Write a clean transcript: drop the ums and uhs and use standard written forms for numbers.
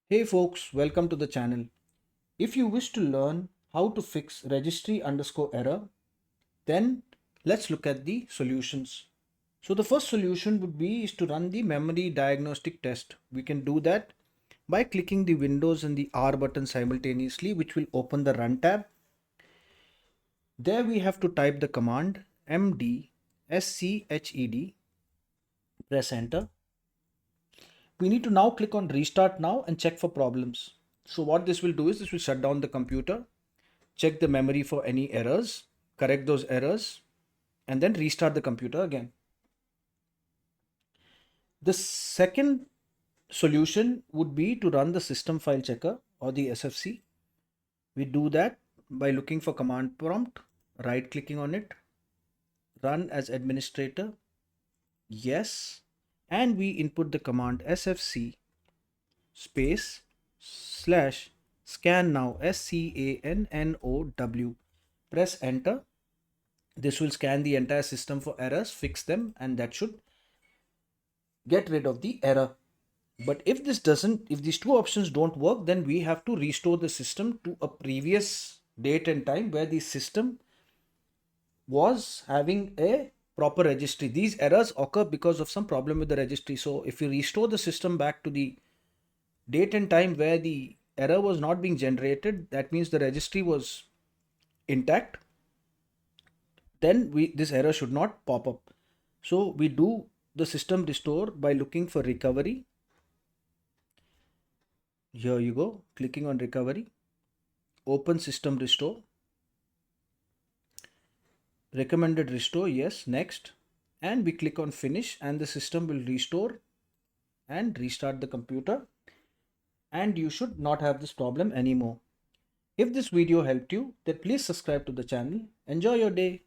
Hey folks, welcome to the channel. If you wish to learn how to fix registry underscore error, then let's look at the solutions. So the first solution would be is to run the memory diagnostic test. We can do that by clicking the Windows and the R button simultaneously, which will open the run tab. There we have to type the command mdsched, press enter. We need to now click on restart now and check for problems. So what this will do is this will shut down the computer, check the memory for any errors, correct those errors, and then restart the computer again. The second solution would be to run the system file checker or the SFC. We do that by looking for command prompt, right clicking on it, run as administrator, yes, and we input the command sfc space slash scan now, SCANNOW. Press enter. This will scan the entire system for errors, fix them, and that should get rid of the error. But if these two options don't work, then we have to restore the system to a previous date and time where the system was having a proper registry. These errors occur because of some problem with the registry. So if you restore the system back to the date and time where the error was not being generated, that means the registry was intact, then this error should not pop up. So we do the system restore by looking for recovery. Here you go, clicking on recovery, open system restore, recommended restore, yes, next, and we click on finish and the system will restore and restart the computer, and you should not have this problem anymore. If this video helped you, then please subscribe to the channel. Enjoy your day.